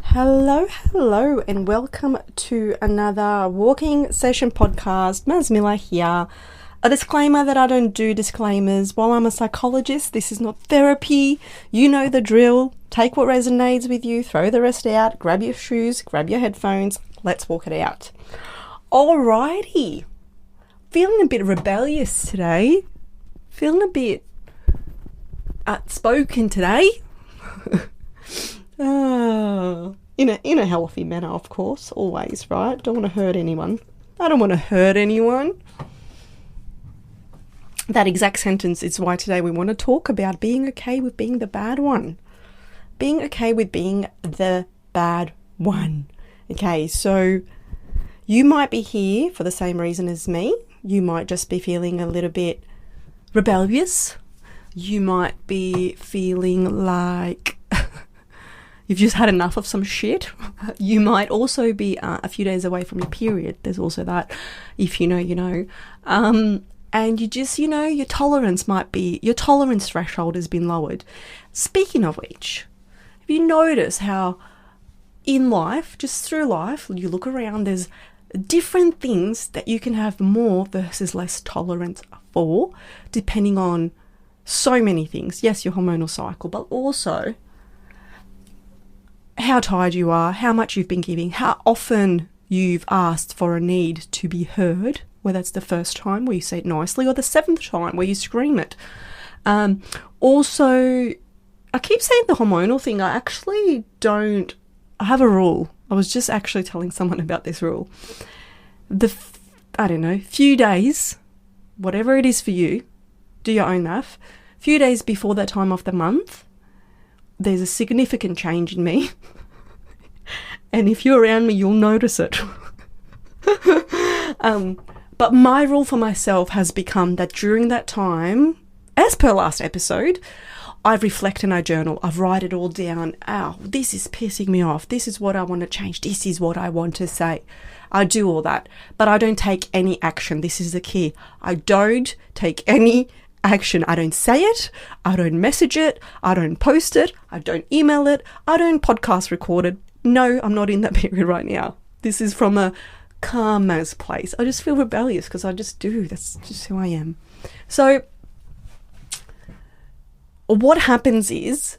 Hello, and welcome to another walking session podcast. Maz Miller here. A disclaimer that I don't do disclaimers. While I'm a psychologist, this is not therapy. You know the drill. Take what resonates with you, throw the rest out, grab your shoes, grab your headphones, let's walk it out. Alrighty. Feeling a bit rebellious today. Feeling a bit outspoken today. In a healthy manner, of course, always, right? Don't want to hurt anyone. I don't want to hurt anyone. That exact sentence is why today we want to talk about being okay with being the bad one. Being okay with being the bad one. Okay, so you might be here for the same reason as me. You might just be feeling a little bit rebellious. You might be feeling like you've just had enough of some shit. You might also be a few days away from your period. There's also that. If you know, you know. And you just, your tolerance threshold has been lowered. Speaking of which, have you noticed how in life, just through life, you look around, there's different things that you can have more versus less tolerance for, depending on so many things. Yes, your hormonal cycle, but also how tired you are, how much you've been giving, how often you've asked for a need to be heard, whether it's the first time where you say it nicely or the seventh time where you scream it. Also, I keep saying the hormonal thing. I have a rule. I was just actually telling someone about this rule. Few days, whatever it is for you, do your own math, few days before that time of the month, there's a significant change in me. And if you're around me, you'll notice it. But my rule for myself has become that during that time, as per last episode, I reflect and I journal. I write it all down. This is pissing me off. This is what I want to change. This is what I want to say. I do all that. But I don't take any action. This is the key. I don't take any action. I don't say it. I don't message it. I don't post it. I don't email it. I don't podcast record it. No, I'm not in that period right now. This is from a calm as place. I just feel rebellious because I just do. That's just who I am. So what happens is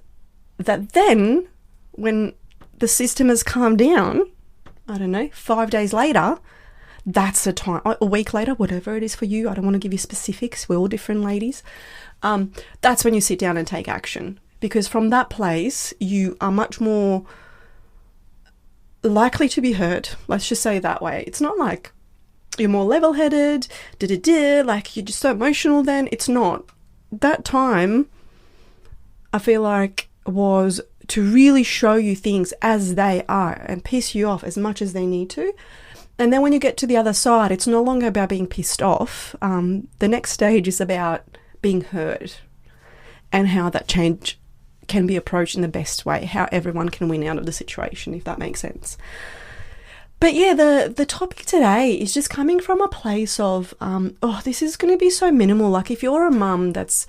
that then when the system has calmed down, 5 days later, that's the time, a week later, whatever it is for you. I don't want to give you specifics. We're all different, ladies. That's when you sit down and take action, because from that place, you are much more likely to be hurt. Let's just say it that way. It's not like you're more level-headed, like you're just so emotional then. It's not. That time, I feel like, was to really show you things as they are and piss you off as much as they need to. And then when you get to the other side, it's no longer about being pissed off. The next stage is about being heard and how that change can be approached in the best way, how everyone can win out of the situation, if that makes sense. But yeah, the topic today is just coming from a place of, this is going to be so minimal. Like if you're a mum that's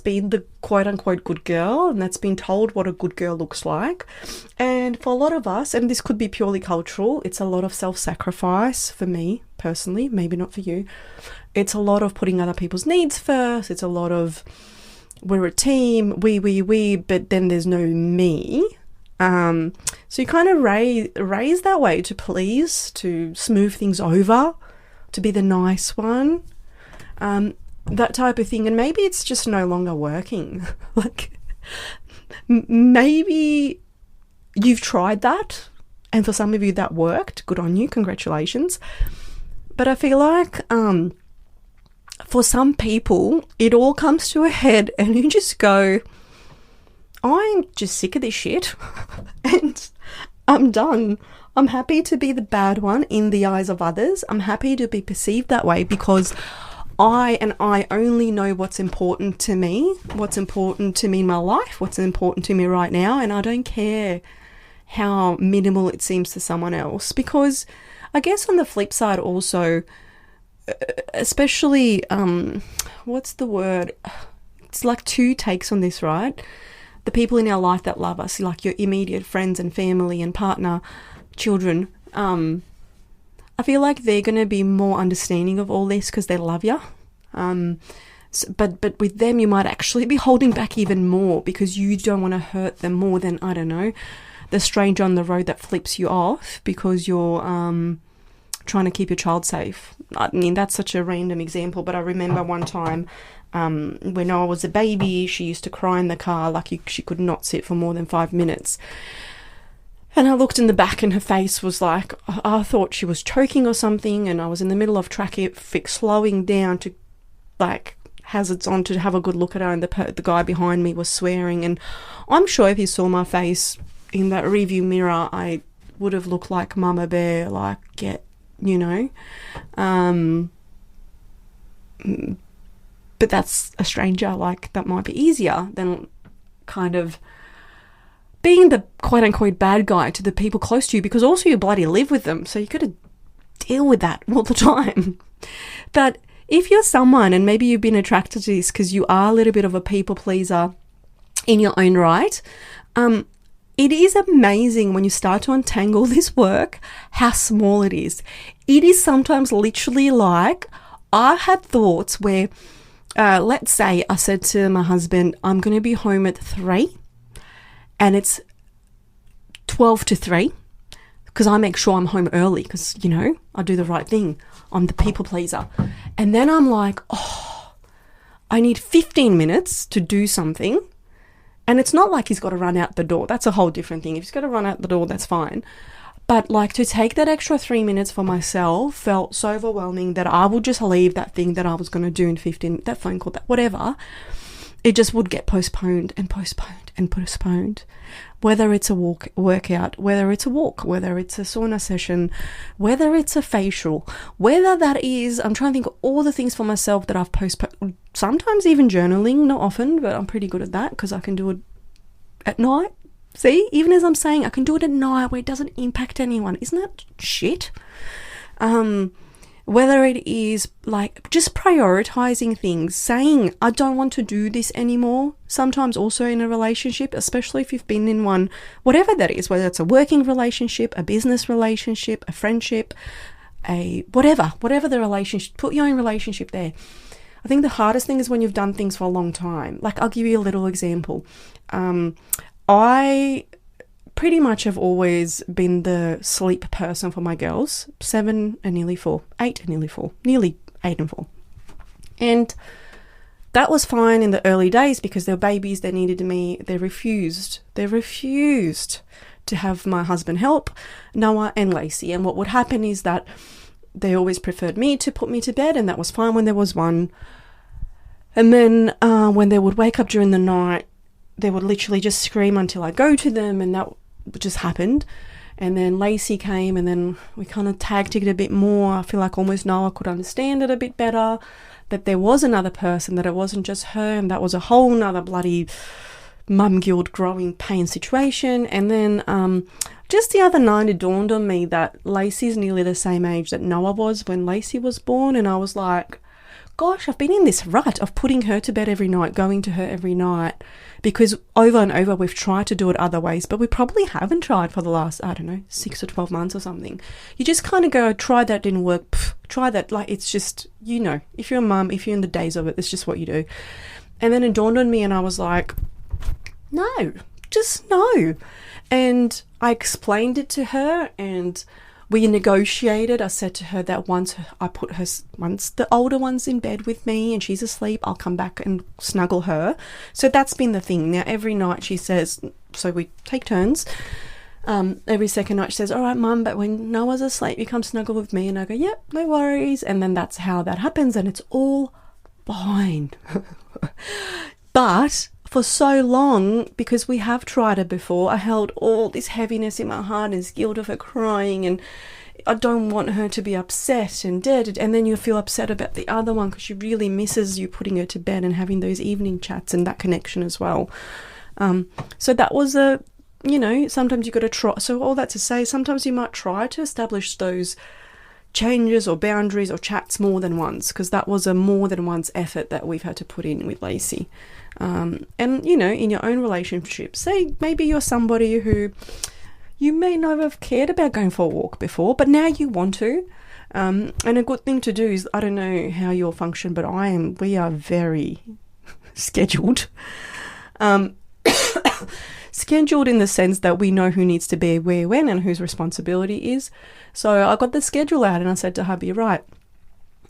been the quote unquote good girl and that's been told what a good girl looks like. And for a lot of us, and this could be purely cultural, it's a lot of self-sacrifice for me personally, maybe not for you. It's a lot of putting other people's needs first. It's a lot of, we're a team, we, but then there's no me. So you kind of raise that way to please, to smooth things over, to be the nice one, that type of thing. And maybe it's just no longer working. Like maybe you've tried that, and for some of you that worked. Good on you, congratulations. But I feel like for some people it all comes to a head and you just go, I'm just sick of this shit and I'm done. I'm happy to be the bad one in the eyes of others. I'm happy to be perceived that way because I only know what's important to me in my life, what's important to me right now, and I don't care how minimal it seems to someone else. Because I guess on the flip side also, especially, what's the word? It's like two takes on this, right? the people in our life that love us, like your immediate friends and family and partner, children, I feel like they're going to be more understanding of all this because they love you. But with them, you might actually be holding back even more because you don't want to hurt them more than, I don't know, the stranger on the road that flips you off because you're trying to keep your child safe. I mean, that's such a random example, but I remember one time when I was a baby, she used to cry in the car like she could not sit for more than 5 minutes. And I looked in the back and her face was like, I thought she was choking or something, and I was in the middle of traffic slowing down to like hazards on to have a good look at her, and the guy behind me was swearing. And I'm sure if you saw my face in that review mirror, I would have looked like Mama Bear, like, you know. But that's a stranger, like, that might be easier than kind of being the quote-unquote bad guy to the people close to you, because also you bloody live with them, so you got to deal with that all the time. But if you're someone, and maybe you've been attracted to this because you are a little bit of a people pleaser in your own right, it is amazing when you start to untangle this work, how small it is. It is sometimes literally like, I had thoughts where, let's say I said to my husband, I'm going to be home at 3, and it's 12 to 3, because I make sure I'm home early because, you know, I do the right thing. I'm the people pleaser. And then I'm like, oh, I need 15 minutes to do something. And it's not like he's got to run out the door. That's a whole different thing. If he's got to run out the door, that's fine. But like to take that extra 3 minutes for myself felt so overwhelming that I would just leave that thing that I was going to do in 15, that phone call, that whatever. It just would get postponed and postponed and postponed. Whether it's a workout, whether it's a walk, whether it's a sauna session, whether it's a facial, whether that is, I'm trying to think of all the things for myself that I've postponed. Sometimes even journaling, not often, but I'm pretty good at that because I can do it at night. See, even as I'm saying, I can do it at night where it doesn't impact anyone. Isn't that shit? Whether it is like just prioritizing things, saying, I don't want to do this anymore. Sometimes also in a relationship, especially if you've been in one, whatever that is, whether it's a working relationship, a business relationship, a friendship, a whatever the relationship, put your own relationship there. I think the hardest thing is when you've done things for a long time. Like, I'll give you a little example. I pretty much have always been the sleep person for my girls. 7 and nearly 4. 8 and nearly 4. Nearly 8 and 4. And that was fine in the early days because they were babies. They needed me. They refused. They refused to have my husband help, Noah and Lacey. And what would happen is that they always preferred me to put me to bed, and that was fine when there was one. And then when they would wake up during the night, they would literally just scream until I go to them, and that just happened. And then Lacey came, and then we kind of tag teamed a bit more. I feel like almost Noah could understand it a bit better, that there was another person, that it wasn't just her, and that was a whole nother bloody mum guilt growing pain situation. And then just the other night it dawned on me that Lacey's nearly the same age that Noah was when Lacey was born, and I was like, gosh, I've been in this rut of putting her to bed every night, going to her every night, because over and over we've tried to do it other ways, but we probably haven't tried for the last, 6 or 12 months or something. You just kind of go, try that, didn't work, try that. Like, it's just, you know, if you're a mum, if you're in the days of it, it's just what you do. And then it dawned on me, and I was like, no, just no. And I explained it to her, and we negotiated. I said to her that once the older one's in bed with me and she's asleep, I'll come back and snuggle her. So that's been the thing. Now, every night she says, so we take turns. Every second night she says, all right, Mum, but when Noah's asleep, you come snuggle with me. And I go, yep, no worries. And then that's how that happens, and it's all fine. But for so long, because we have tried it before, I held all this heaviness in my heart and this guilt of her crying, and I don't want her to be upset and dead. And then you feel upset about the other one because she really misses you putting her to bed and having those evening chats and that connection as well. So that was sometimes you got to try. So all that to say, sometimes you might try to establish those changes or boundaries or chats more than once, because that was a more than once effort that we've had to put in with Lacey. And, you know, in your own relationship, say maybe you're somebody who you may not have cared about going for a walk before, but now you want to. And a good thing to do is, I don't know how you'll function, but we are very scheduled. Scheduled in the sense that we know who needs to be where, when, and whose responsibility is. So I got the schedule out and I said to hubby, right,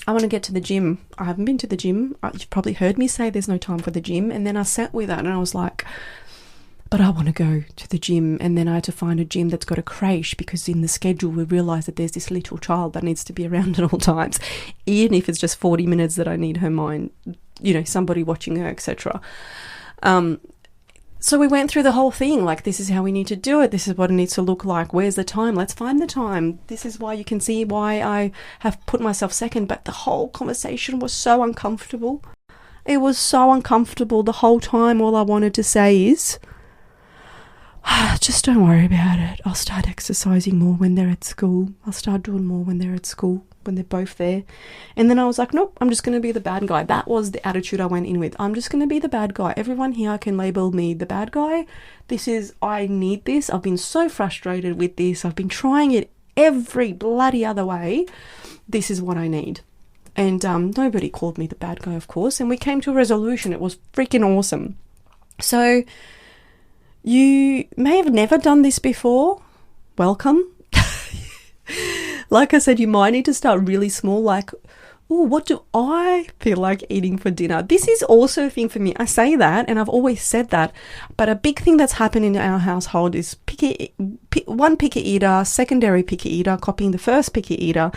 I want to get to the gym. I haven't been to the gym. You've probably heard me say there's no time for the gym. And then I sat with that and I was like, but I want to go to the gym. And then I had to find a gym that's got a creche, because in the schedule we realised that there's this little child that needs to be around at all times, even if it's just 40 minutes that I need her mind, you know, somebody watching her, etc. So we went through the whole thing, like, this is how we need to do it. This is what it needs to look like. Where's the time? Let's find the time. This is why you can see why I have put myself second. But the whole conversation was so uncomfortable. It was so uncomfortable the whole time. All I wanted to say is, just don't worry about it. I'll start exercising more when they're at school. I'll start doing more when they're at school, when they're both there. And then I was like, nope, I'm just going to be the bad guy. That was the attitude I went in with. I'm just going to be the bad guy. Everyone here can label me the bad guy. I need this. I've been so frustrated with this. I've been trying it every bloody other way. This is what I need. And nobody called me the bad guy, of course. And we came to a resolution. It was freaking awesome. So you may have never done this before. Welcome. Like I said, you might need to start really small, like, oh, what do I feel like eating for dinner? This is also a thing for me. I say that, and I've always said that, but a big thing that's happened in our household is one picky eater, secondary picky eater, copying the first picky eater.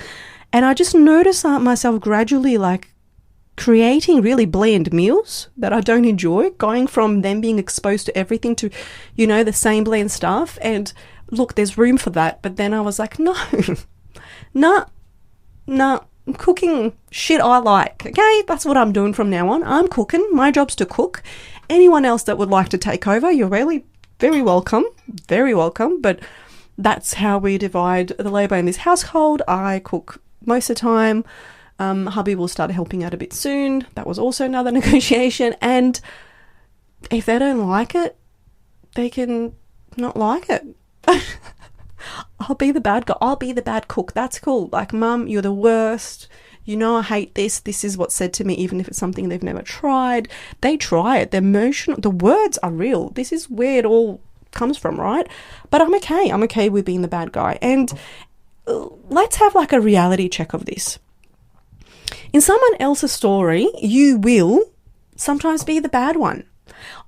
And I just notice myself gradually, like, creating really bland meals that I don't enjoy, going from them being exposed to everything to, you know, the same bland stuff. And look, there's room for that. But then I was like, no, I'm cooking shit I like. Okay, that's what I'm doing from now on. I'm cooking. My job's to cook. Anyone else that would like to take over, you're really very welcome. Very welcome. But that's how we divide the labour in this household. I cook most of the time. Hubby will start helping out a bit soon. That was also another negotiation. And if they don't like it, they can not like it. I'll be the bad guy. I'll be the bad cook. That's cool. Like, Mum, you're the worst. You know I hate this. This is what's said to me, even if it's something they've never tried. They try it. They're emotional. The words are real. This is where it all comes from, right? But I'm okay. I'm okay with being the bad guy. And let's have like a reality check of this. In someone else's story, you will sometimes be the bad one.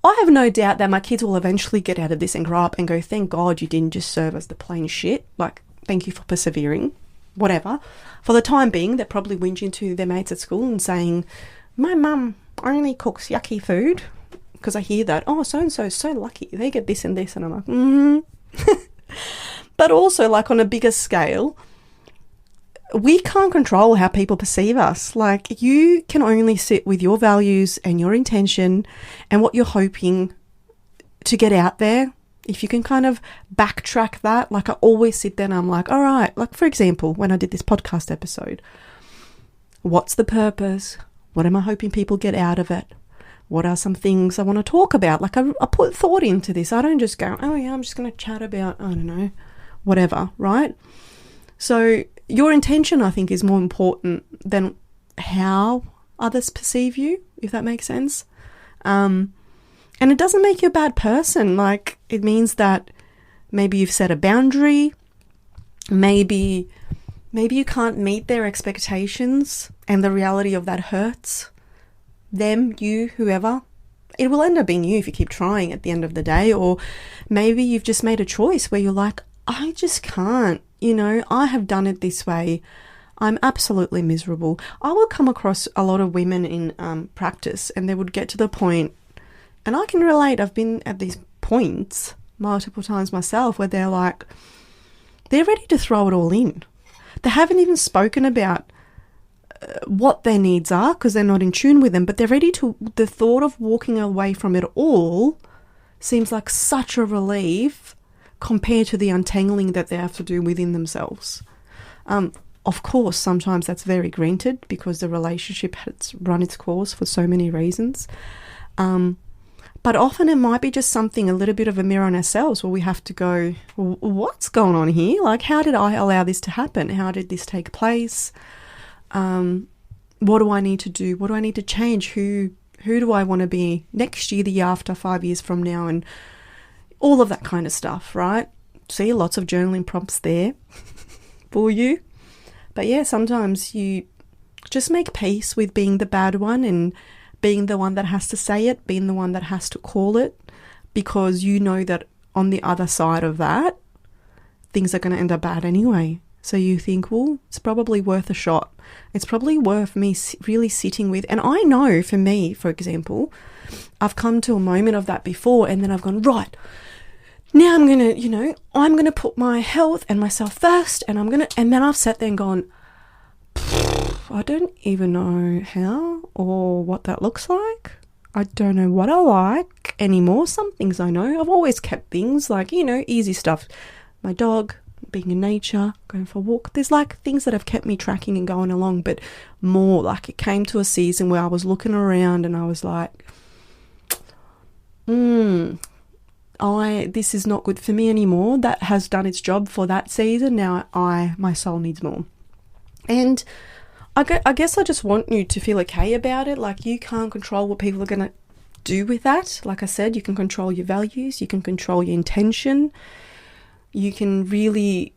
I have no doubt that my kids will eventually get out of this and grow up and go, thank God you didn't just serve us the plain shit. Like, thank you for persevering, whatever. For the time being, they're probably whinging to their mates at school and saying, my mum only cooks yucky food. Because I hear that, oh, so-and-so is so lucky. They get this and this. And I'm like, But also, like, on a bigger scale, we can't control how people perceive us. Like, you can only sit with your values and your intention and what you're hoping to get out there. If you can kind of backtrack that, like, I always sit there and I'm like, all right, like, for example, when I did this podcast episode, what's the purpose? What am I hoping people get out of it? What are some things I want to talk about? Like, I put thought into this. I don't just go, oh yeah, I'm just going to chat about, I don't know, whatever, right? So your intention, I think, is more important than how others perceive you, if that makes sense. And it doesn't make you a bad person. Like, it means that maybe you've set a boundary. Maybe you can't meet their expectations and the reality of that hurts them, you, whoever. It will end up being you if you keep trying at the end of the day. Or maybe you've just made a choice where you're like, I just can't. You know, I have done it this way. I'm absolutely miserable. I will come across a lot of women in practice, and they would get to the point, and I can relate, I've been at these points multiple times myself, where they're like, they're ready to throw it all in. They haven't even spoken about what their needs are because they're not in tune with them, but they're ready to, the thought of walking away from it all seems like such a relief compared to the untangling that they have to do within themselves. of course, sometimes that's very granted because the relationship has run its course for so many reasons. But often it might be just something, a little bit of a mirror on ourselves where we have to go, what's going on here? Like, how did I allow this to happen? How did this take place? What do I need to do? What do I need to change? Who do I want to be next year, the year after, 5 years from now, and all of that kind of stuff, right? See, lots of journaling prompts there for you. But yeah, sometimes you just make peace with being the bad one and being the one that has to say it, being the one that has to call it, because you know that on the other side of that, things are going to end up bad anyway. So you think, well, it's probably worth a shot. It's probably worth me really sitting with. And I know for me, for example, I've come to a moment of that before, and then I've gone, right, now I'm going to, I'm going to put my health and myself first, and then I've sat there and gone, I don't even know how or what that looks like. I don't know what I like anymore. Some things I know. I've always kept things like, easy stuff. My dog, being in nature, going for a walk. There's like things that have kept me tracking and going along, but more like it came to a season where I was looking around and I was like, this is not good for me anymore. That has done its job for that season. Now my soul needs more. And I guess I just want you to feel okay about it. Like, you can't control what people are going to do with that. Like I said, you can control your values, you can control your intention, you can really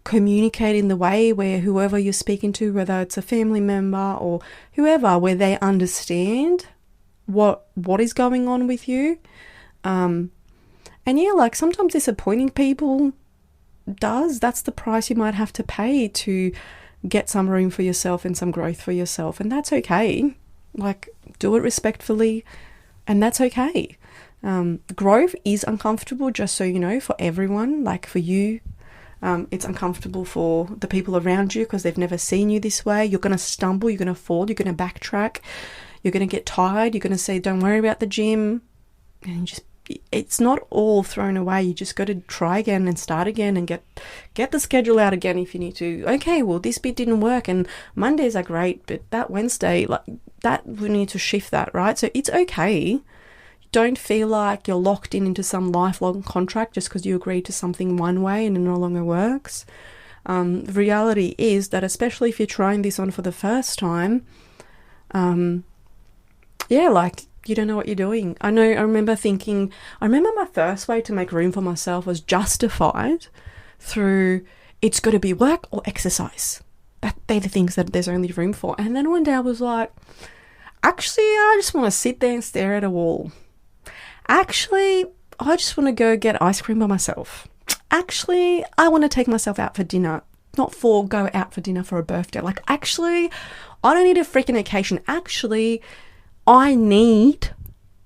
communicate in the way where whoever you're speaking to, whether it's a family member or whoever, where they understand what is going on with you. And yeah, like sometimes disappointing people that's the price you might have to pay to get some room for yourself and some growth for yourself. And that's okay. Like, do it respectfully, and that's okay. Growth is uncomfortable, just so you know, for everyone. Like for you, it's uncomfortable for the people around you because they've never seen you this way. You're going to stumble, you're going to fall, you're going to backtrack, you're going to get tired, you're going to say, don't worry about the gym. And it's not all thrown away. You just got to try again and start again and get the schedule out again if you need to. Okay, well, this bit didn't work and Mondays are great, but that Wednesday, like that, we need to shift that, right? So it's okay. Don't feel like you're locked into some lifelong contract just because you agreed to something one way and it no longer works. The reality is that, especially if you're trying this on for the first time, you don't know what you're doing. I remember my first way to make room for myself was justified through, it's got to be work or exercise. They're the things that there's only room for. And then one day I was like, actually, I just want to sit there and stare at a wall. Actually, I just want to go get ice cream by myself. Actually, I want to take myself out for dinner. Not go out for dinner for a birthday. Like, actually, I don't need a freaking occasion. Actually, I need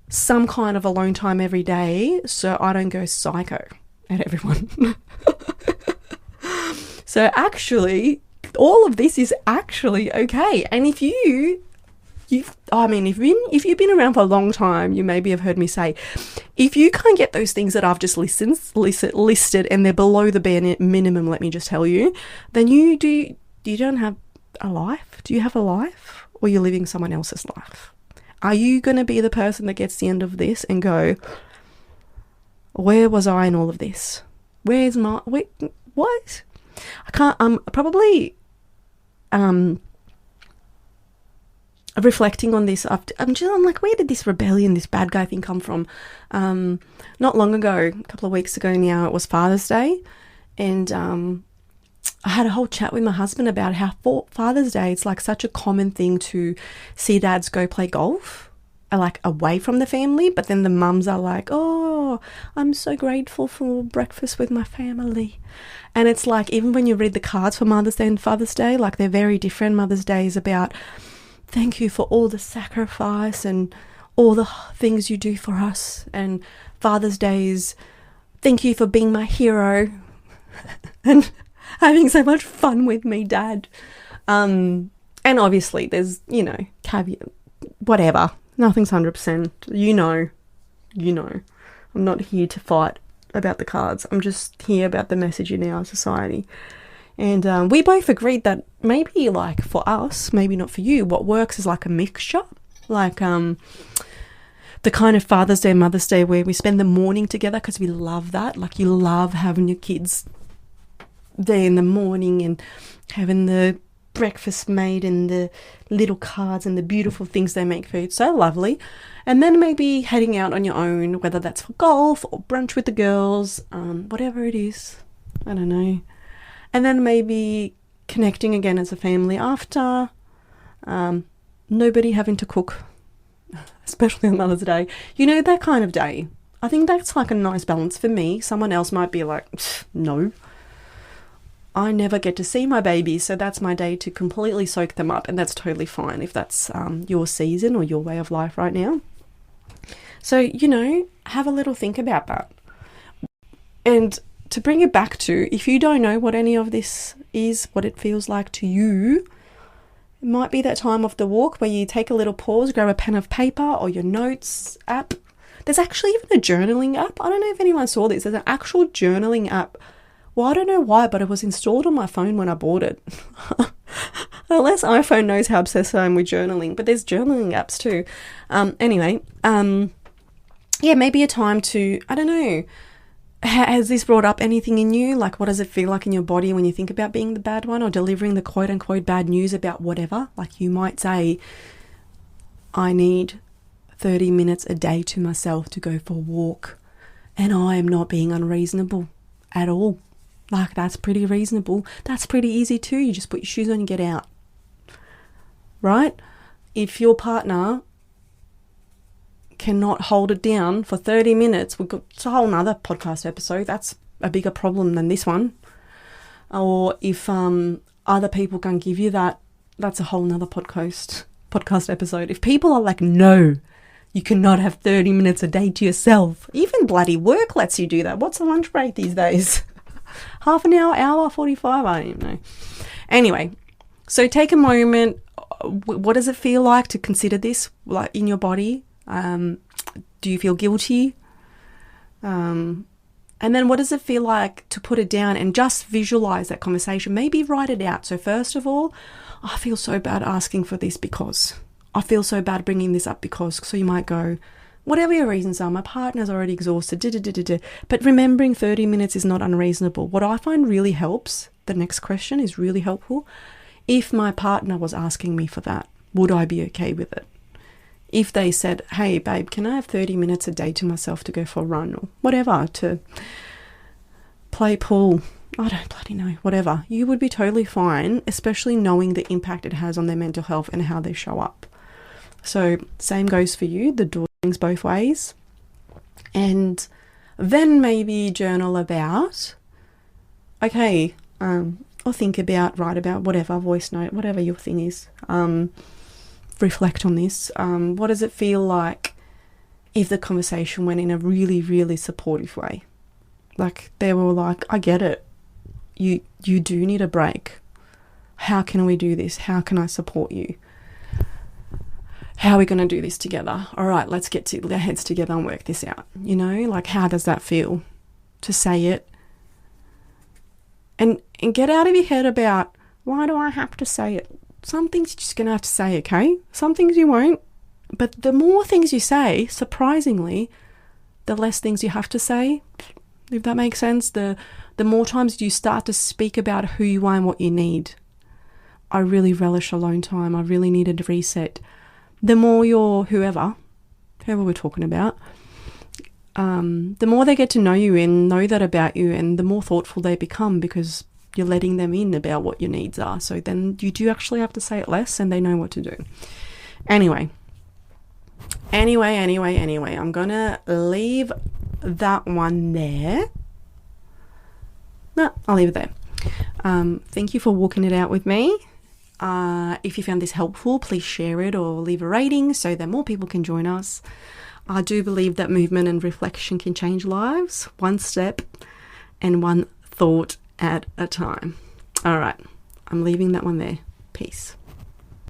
some kind of alone time every day so I don't go psycho at everyone. So actually, all of this is actually okay. And if you've been around for a long time, you maybe have heard me say, if you can't get those things that I've just listed and they're below the bare minimum, let me just tell you, then you don't have a life. Do you have a life, or you're living someone else's life? Are you going to be the person that gets the end of this and go, where was I in all of this? What? I can't, probably, reflecting on this, I'm like, where did this rebellion, this bad guy thing come from? Not long ago, a couple of weeks ago now, it was Father's Day, and I had a whole chat with my husband about how for Father's Day, it's like such a common thing to see dads go play golf, like away from the family, but then the mums are like, oh, I'm so grateful for breakfast with my family. And it's like, even when you read the cards for Mother's Day and Father's Day, like they're very different. Mother's Day is about, thank you for all the sacrifice and all the things you do for us. And Father's Day is, thank you for being my hero and having so much fun with me, Dad. And obviously there's, caveat, whatever. Nothing's 100%. You know. I'm not here to fight about the cards. I'm just here about the message in our society. And we both agreed that maybe like for us, maybe not for you, what works is like a mixture. Like the kind of Father's Day, Mother's Day where we spend the morning together because we love that. Like you love having your kids there in the morning and having the breakfast made and the little cards and the beautiful things they make for you. It's so lovely. And then maybe heading out on your own, whether that's for golf or brunch with the girls, whatever it is. I don't know. And then maybe connecting again as a family after. Nobody having to cook, especially on Mother's Day. You know, that kind of day. I think that's like a nice balance for me. Someone else might be like, no. I never get to see my babies, so that's my day to completely soak them up, and that's totally fine if that's your season or your way of life right now. So, you know, have a little think about that. And to bring it back to, if you don't know what any of this is, what it feels like to you, it might be that time of the walk where you take a little pause, grab a pen of paper or your notes app. There's actually even a journaling app. I don't know if anyone saw this. There's an actual journaling app. Well, I don't know why, but it was installed on my phone when I bought it. Unless iPhone knows how obsessed I am with journaling. But there's journaling apps too. Yeah, maybe a time to, I don't know, has this brought up anything in you? Like, what does it feel like in your body when you think about being the bad one or delivering the quote-unquote bad news about whatever? Like, you might say, I need 30 minutes a day to myself to go for a walk. And I am not being unreasonable at all. Like, that's pretty reasonable. That's pretty easy too. You just put your shoes on and get out. Right? If your partner cannot hold it down for 30 minutes, it's a whole nother podcast episode. That's a bigger problem than this one. Or if other people can give you that, that's a whole nother podcast episode. If people are like, no, you cannot have 30 minutes a day to yourself. Even bloody work lets you do that. What's a lunch break these days? Half an hour, 45, I don't even know. Anyway, so take a moment. What does it feel like to consider this, like, in your body? Do you feel guilty? And then what does it feel like to put it down and just visualize that conversation? Maybe write it out. So first of all, I feel so bad asking for this because. I feel so bad bringing this up because. So you might go, whatever your reasons are, my partner's already exhausted, but remembering 30 minutes is not unreasonable. What I find really helps, the next question is really helpful. If my partner was asking me for that, would I be okay with it? If they said, hey, babe, can I have 30 minutes a day to myself to go for a run or whatever, to play pool, I don't bloody know, whatever, you would be totally fine, especially knowing the impact it has on their mental health and how they show up. So same goes for you, the door things both ways. And then maybe journal about, okay, or think about, write about, whatever, voice note, whatever your thing is. Reflect on this. What does it feel like if the conversation went in a really, really supportive way? Like, they were like, I get it. You do need a break. How can we do this? How can I support you? How are we going to do this together? All right, let's get to their heads together and work this out. You know, like, how does that feel to say it? And get out of your head about, why do I have to say it? Some things you're just going to have to say, okay? Some things you won't. But the more things you say, surprisingly, the less things you have to say, if that makes sense. The more times you start to speak about who you are and what you need. I really relish alone time. I really needed a reset. The more you're whoever we're talking about, the more they get to know you and know that about you, and the more thoughtful they become because you're letting them in about what your needs are. So then you do actually have to say it less and they know what to do. Anyway, I'm going to leave that one there. No, I'll leave it there. Thank you for walking it out with me. If you found this helpful, please share it or leave a rating so that more people can join us. I do believe that movement and reflection can change lives, one step and one thought at a time. All right, I'm leaving that one there. Peace.